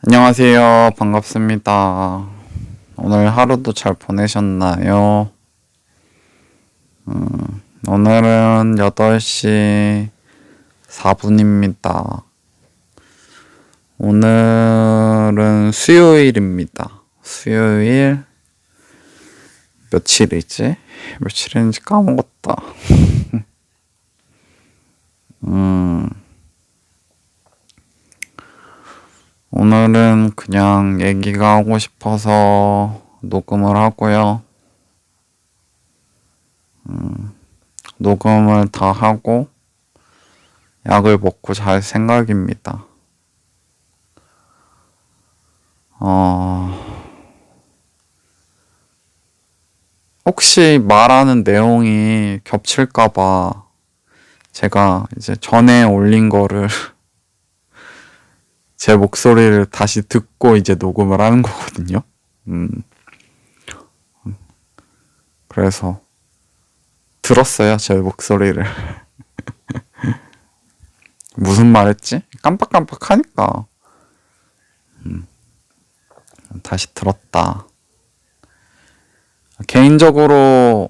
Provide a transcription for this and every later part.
안녕하세요. 반갑습니다. 오늘 하루도 잘 보내셨나요? 오늘은 8시 4분입니다. 오늘은 수요일입니다. 수요일 며칠이지? 며칠인지 까먹었다. 오늘은 그냥 얘기가 하고 싶어서 녹음을 하고요. 녹음을 다 하고 약을 먹고 잘 생각입니다. 혹시 말하는 내용이 겹칠까봐 제가 이제 전에 올린 거를 제 목소리를 다시 듣고 이제 녹음을 하는 거거든요. 그래서 들었어요, 제 목소리를. 무슨 말 했지? 깜빡깜빡 하니까. 다시 들었다. 개인적으로,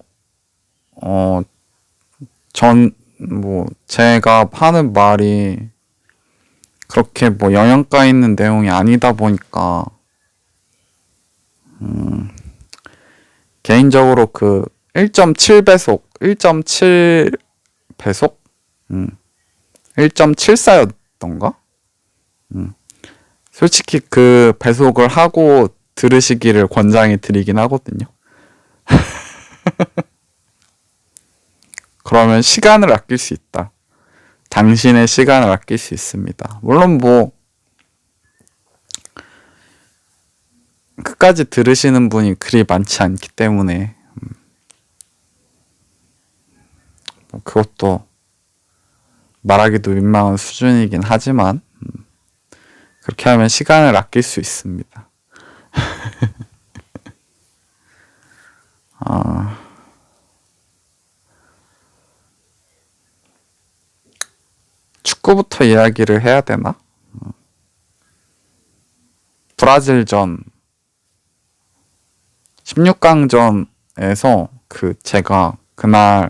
제가 하는 말이 그렇게 영양가 있는 내용이 아니다 보니까, 개인적으로 그 1.7배속, 1.7배속? 1.74였던가? 솔직히 그 배속을 하고 들으시기를 권장해 드리긴 하거든요. 그러면 시간을 아낄 수 있다. 당신의 시간을 아낄 수 있습니다. 물론 끝까지 들으시는 분이 그리 많지 않기 때문에 그것도 말하기도 민망한 수준이긴 하지만 그렇게 하면 시간을 아낄 수 있습니다. 축구부터 이야기를 해야 되나? 브라질전 16강전에서 제가 그날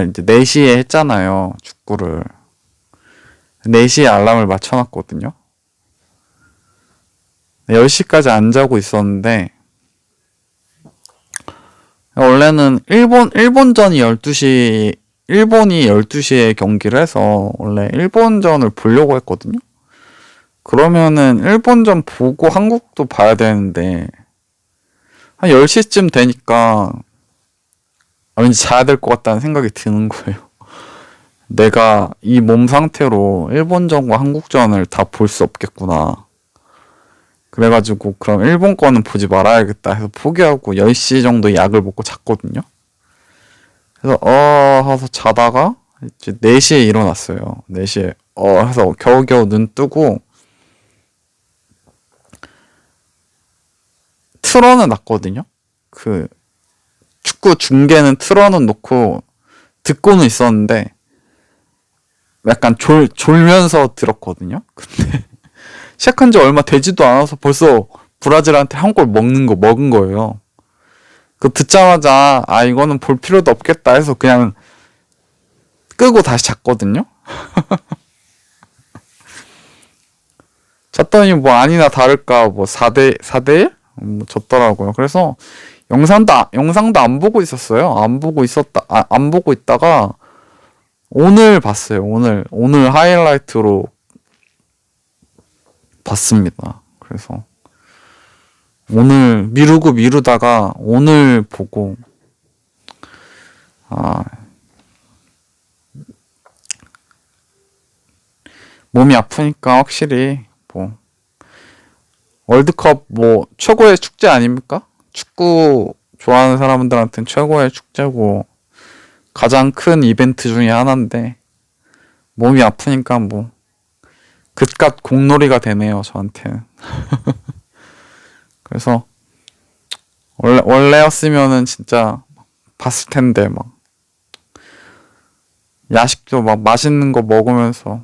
이제 4시에 했잖아요. 축구를. 4시에 알람을 맞춰놨거든요. 10시까지 안 자고 있었는데, 원래는 일본전이 12시, 일본이 12시에 경기를 해서 원래 일본전을 보려고 했거든요. 그러면은 일본전 보고 한국도 봐야 되는데, 한 10시쯤 되니까 왠지 자야 될 것 같다는 생각이 드는 거예요. 내가 이 몸 상태로 일본전과 한국전을 다 볼 수 없겠구나. 그래가지고 그럼 일본 거는 보지 말아야겠다 해서 포기하고 10시 정도 약을 먹고 잤거든요. 그래서 하서 자다가 이제 4시에 일어났어요. 4시에 해서 겨우겨우 눈 뜨고 틀어는 놨거든요. 그 축구 중계는 틀어는 놓고 듣고는 있었는데 약간 졸면서 들었거든요. 근데 시작한 지 얼마 되지도 않아서 벌써 브라질한테 한 골 먹은 거예요. 그 듣자마자 이거는 볼 필요도 없겠다 해서 그냥 끄고 다시 잤거든요. 잤더니 아니나 다를까 4대1? 졌더라고요. 그래서 영상도 안 보고 있었어요. 안 보고 있다가 오늘 봤어요. 오늘 하이라이트로 봤습니다. 그래서 오늘 미루다가 오늘 보고 몸이 아프니까 확실히 월드컵 최고의 축제 아닙니까? 축구 좋아하는 사람들한테는 최고의 축제고 가장 큰 이벤트 중에 하나인데 몸이 아프니까 그깟 공놀이가 되네요, 저한테는. 그래서 원래였으면은 진짜 봤을 텐데 야식도 맛있는 거 먹으면서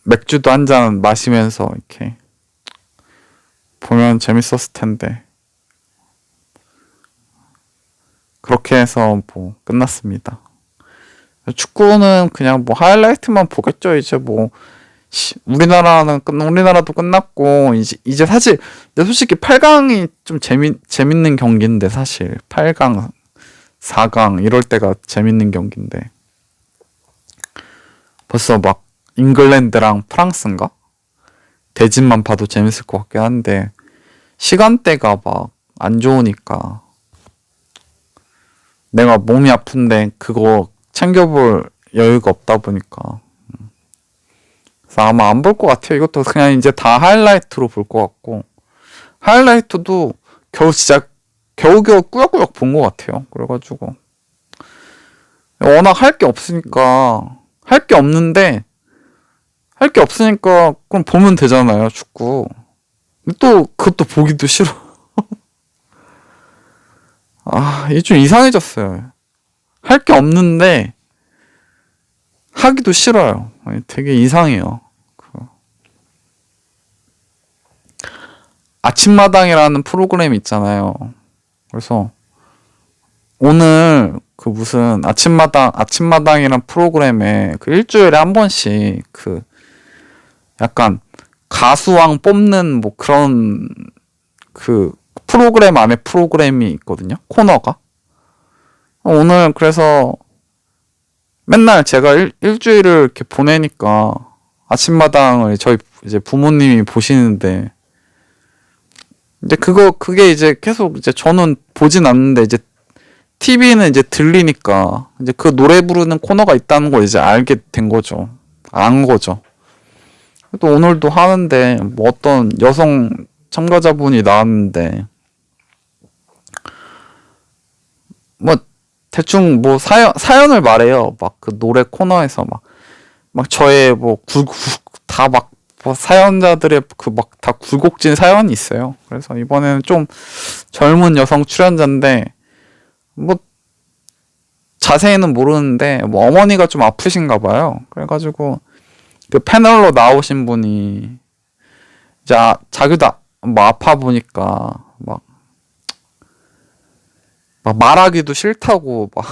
맥주도 한 잔 마시면서 이렇게 보면 재밌었을 텐데. 그렇게 해서 뭐 끝났습니다. 축구는 그냥 뭐 하이라이트만 보겠죠. 이제 뭐 우리나라도 끝났고 이제 사실 근데 솔직히 8강이 좀 재밌는 경기인데 사실 8강, 4강 이럴 때가 재밌는 경기인데 벌써 막 잉글랜드랑 프랑스인가? 대진만 봐도 재밌을 것 같긴 한데 시간대가 막 안 좋으니까 내가 몸이 아픈데 그거 챙겨볼 여유가 없다 보니까 그래서 아마 안 볼 것 같아요. 이것도 그냥 이제 다 하이라이트로 볼 것 같고 하이라이트도 겨우겨우 꾸역꾸역 본 것 같아요. 그래가지고 워낙 할 게 없으니까 그럼 보면 되잖아요. 축구 또 그것도 보기도 싫어. 이게 좀 이상해졌어요. 할 게 없는데 하기도 싫어요. 되게 이상해요. 아침마당이라는 프로그램 있잖아요. 그래서 오늘 그 무슨 아침마당이란 프로그램에 그 일주일에 한 번씩 그 약간 가수왕 뽑는 뭐 그런 그 프로그램 안에 프로그램이 있거든요. 코너가. 오늘 그래서 맨날 제가 일주일을 이렇게 보내니까 아침마당을 저희 이제 부모님이 보시는데 이제 그게 이제 계속 이제 저는 보진 않는데 이제 TV는 이제 들리니까 이제 그 노래 부르는 코너가 있다는 걸 이제 알게 된 거죠. 안 거죠. 또 오늘도 하는데 뭐 어떤 여성 참가자분이 나왔는데 뭐 대충 뭐 사연을 말해요. 막 그 노래 코너에서 막 저의 뭐 다 막 뭐 사연자들의 그 막 다 굴곡진 사연이 있어요. 그래서 이번에는 좀 젊은 여성 출연자인데 뭐 자세히는 모르는데 뭐 어머니가 좀 아프신가 봐요. 그래가지고 그 패널로 나오신 분이 이제 자기도 뭐 아파 보니까 막 말하기도 싫다고 막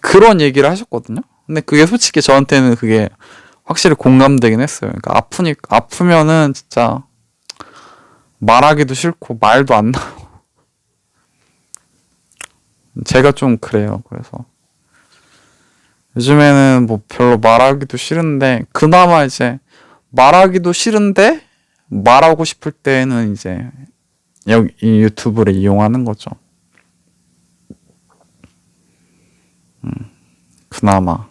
그런 얘기를 하셨거든요. 근데 그게 솔직히 저한테는 그게 확실히 공감되긴 했어요. 그러니까 아프면은 진짜 말하기도 싫고 말도 안 나고 제가 좀 그래요. 그래서 요즘에는 뭐 별로 말하기도 싫은데 그나마 이제 말하기도 싫은데 말하고 싶을 때는 이제 여기 이 유튜브를 이용하는 거죠. 그나마.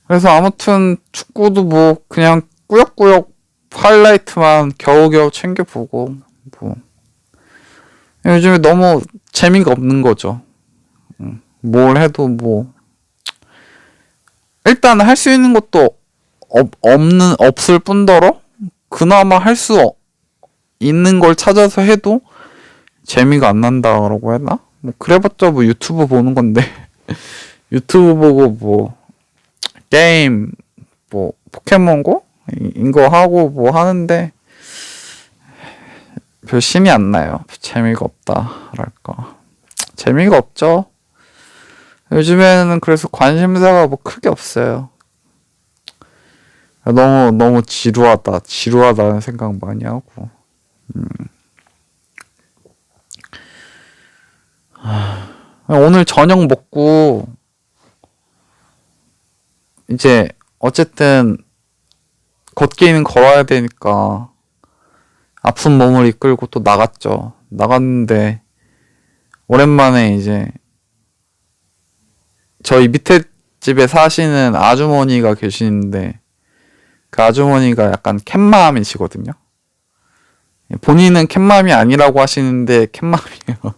그래서 아무튼 축구도 뭐 그냥 꾸역꾸역 하이라이트만 겨우겨우 챙겨보고 뭐 요즘에 너무 재미가 없는 거죠. 뭘 해도 뭐 일단 할 수 있는 것도 없을 뿐더러 그나마 할 수 있는 걸 찾아서 해도 재미가 안 난다라고 해나? 뭐 그래봤자 뭐 유튜브 보는 건데 유튜브 보고 뭐 게임 뭐 포켓몬고 이거 하고 뭐 하는데 별 신이 안 나요. 재미가 없다랄까. 재미가 없죠. 요즘에는 그래서 관심사가 뭐 크게 없어요. 너무 지루하다는 생각 많이 하고. 오늘 저녁 먹고 이제 어쨌든 걷기는 걸어야 되니까 아픈 몸을 이끌고 또 나갔죠. 나갔는데 오랜만에 이제 저희 밑에 집에 사시는 아주머니가 계시는데 그 아주머니가 약간 캣맘이시거든요. 본인은 캣맘이 아니라고 하시는데 캣맘이에요.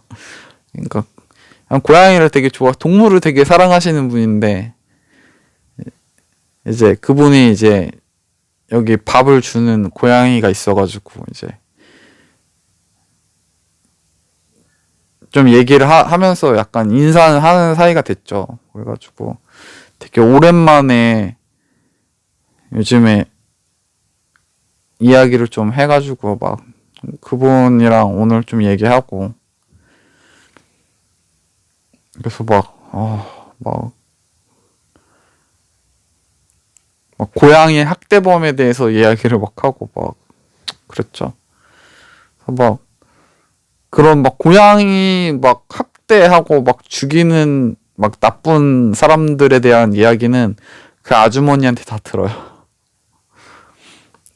그러니까 고양이를 되게 동물을 되게 사랑하시는 분인데 이제 그분이 이제 여기 밥을 주는 고양이가 있어가지고 이제 좀 얘기를 하면서 약간 인사를 하는 사이가 됐죠. 그래가지고 되게 오랜만에 요즘에 이야기를 좀 해가지고 막 그분이랑 오늘 좀 얘기하고 그래서 막 고양이 학대범에 대해서 이야기를 막 하고 막 그랬죠. 그래서 막 그런 막 고양이 막 학대하고 막 죽이는 막 나쁜 사람들에 대한 이야기는 그 아주머니한테 다 들어요.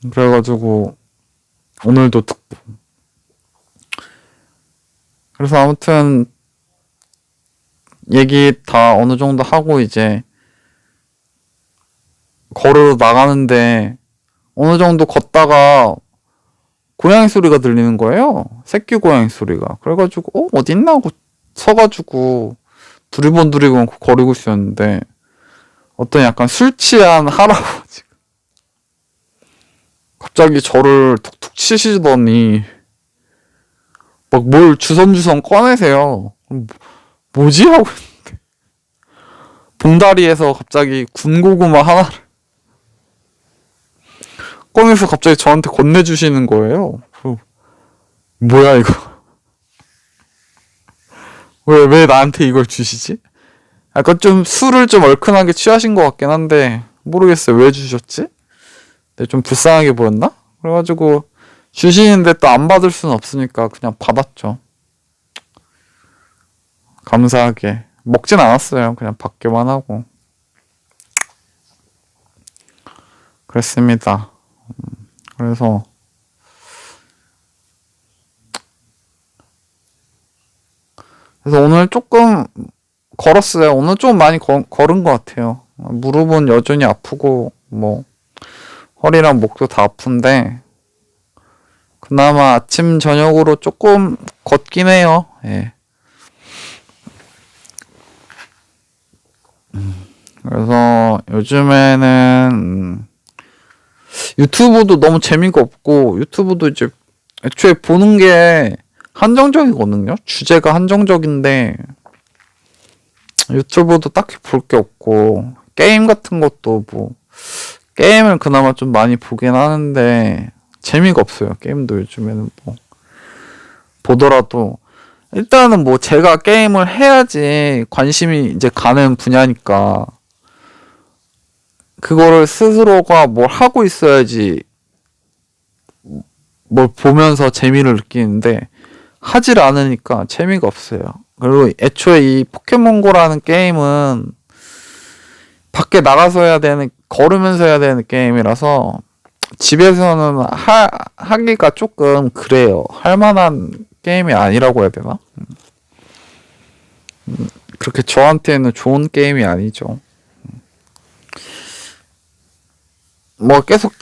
그래가지고 오늘도 듣고. 그래서 아무튼 얘기 다 어느 정도 하고 이제 걸으러 나가는데 어느 정도 걷다가 고양이 소리가 들리는 거예요. 새끼 고양이 소리가. 그래가지고 어디 있나 하고 서가지고 두리번 거리고 있었는데 어떤 약간 술 취한 할아버지가 갑자기 저를 툭툭 치시더니 막 뭘 주섬주섬 꺼내세요. 뭐지? 하고 있는데 봉다리에서 갑자기 군고구마 하나를 꺼내서 갑자기 저한테 건네주시는 거예요. 뭐야 이거? 왜 나한테 이걸 주시지? 약간 좀 술을 좀 얼큰하게 취하신 것 같긴 한데 모르겠어요. 왜 주셨지? 근데 좀 불쌍하게 보였나? 그래가지고 주시는데 또 안 받을 수는 없으니까 그냥 받았죠. 감사하게. 먹진 않았어요. 그냥 받기만 하고. 그랬습니다. 그래서 오늘 조금 걸었어요. 오늘 좀 많이 걸은 것 같아요. 무릎은 여전히 아프고 뭐 허리랑 목도 다 아픈데 그나마 아침 저녁으로 조금 걷긴 해요. 예. 그래서 요즘에는 유튜브도 너무 재미가 없고 유튜브도 이제 애초에 보는 게 한정적이거든요. 주제가 한정적인데 유튜브도 딱히 볼 게 없고 게임 같은 것도 뭐 게임을 그나마 좀 많이 보긴 하는데 재미가 없어요. 게임도 요즘에는 뭐 보더라도 일단은 뭐 제가 게임을 해야지 관심이 이제 가는 분야니까 그거를 스스로가 뭘 하고 있어야지 뭘 보면서 재미를 느끼는데 하질 않으니까 재미가 없어요. 그리고 애초에 이 포켓몬고라는 게임은 밖에 나가서 해야 되는 걸으면서 해야 되는 게임이라서 집에서는 하기가 조금 그래요. 할 만한 게임이 아니라고 해야 되나? 그렇게 저한테는 좋은 게임이 아니죠. 뭐 계속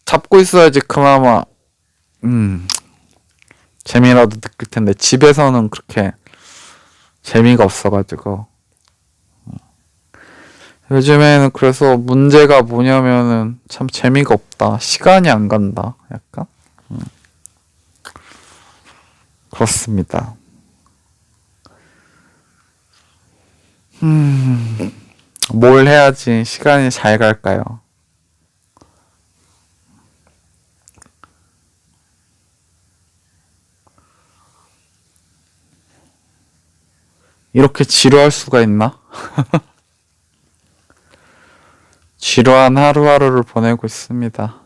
잡고 있어야지 그나마 재미라도 느낄 텐데 집에서는 그렇게 재미가 없어가지고 요즘에는 그래서 문제가 뭐냐면은 참 재미가 없다. 시간이 안 간다. 약간 그렇습니다. 뭘 해야지 시간이 잘 갈까요? 이렇게 지루할 수가 있나? 지루한 하루하루를 보내고 있습니다.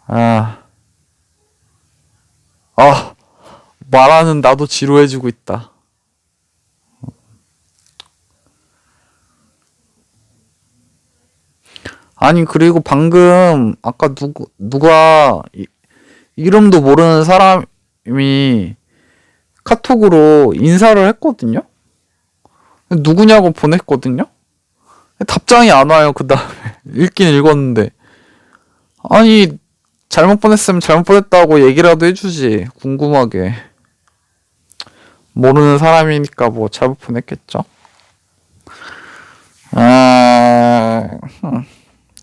아, 말하는 나도 지루해지고 있다. 아니, 그리고 방금, 아까 누가, 이름도 모르는 사람이 카톡으로 인사를 했거든요? 누구냐고 보냈거든요? 답장이 안 와요, 그 다음에. 읽긴 읽었는데. 아니, 잘못 보냈으면 잘못 보냈다고 얘기라도 해주지. 궁금하게. 모르는 사람이니까 뭐 잘못 보냈겠죠? 아,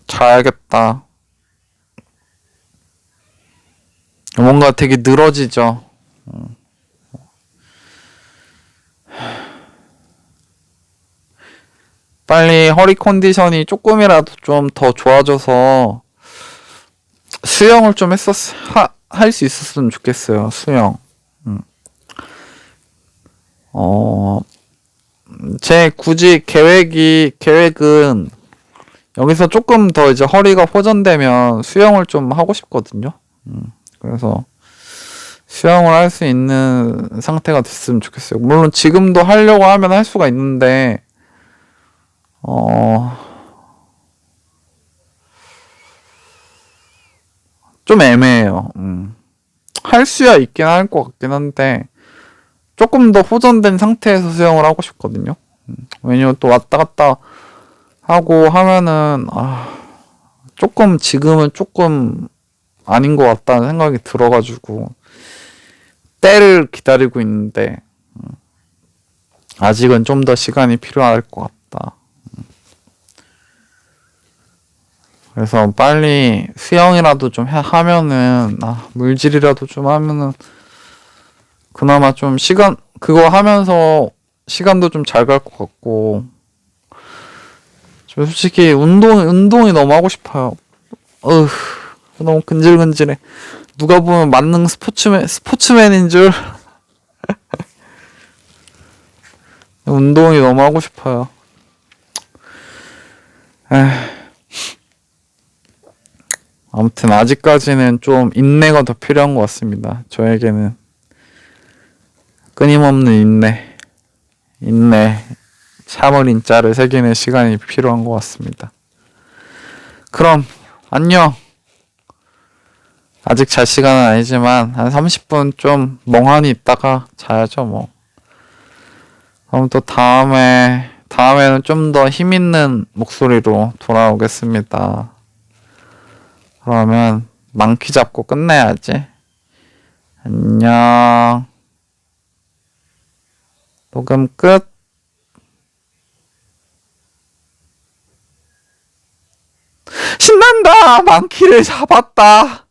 자야겠다. 뭔가 되게 늘어지죠. 빨리 허리 컨디션이 조금이라도 좀 더 좋아져서 수영을 좀 할 수 있었으면 좋겠어요. 수영. 제 굳이 계획은 여기서 조금 더 이제 허리가 호전되면 수영을 좀 하고 싶거든요. 그래서 수영을 할 수 있는 상태가 됐으면 좋겠어요. 물론 지금도 하려고 하면 할 수가 있는데, 좀 애매해요. 할 수야 있긴 할 것 같긴 한데, 조금 더 호전된 상태에서 수영을 하고 싶거든요. 왜냐면 또 왔다 갔다 하고 하면은, 지금은 조금 아닌 것 같다는 생각이 들어가지고, 때를 기다리고 있는데, 아직은 좀 더 시간이 필요할 것 같다. 그래서 빨리 수영이라도 좀 하면은, 물질이라도 좀 하면은, 그나마 좀 그거 하면서 시간도 좀 잘 갈 것 같고, 좀 솔직히 운동이 너무 하고 싶어요. 너무 근질근질해. 누가 보면 만능 스포츠맨인 줄. 운동이 너무 하고 싶어요. 아무튼 아직까지는 좀 인내가 더 필요한 것 같습니다. 저에게는 끊임없는 인내, 참을 인자를 새기는 시간이 필요한 것 같습니다. 그럼 안녕. 아직 잘 시간은 아니지만 한 30분 좀 멍하니 있다가 자야죠 뭐. 그럼 또 다음에는 좀 더 힘있는 목소리로 돌아오겠습니다. 그러면 망키 잡고 끝내야지. 안녕. 녹음 끝. 신난다. 망키를 잡았다.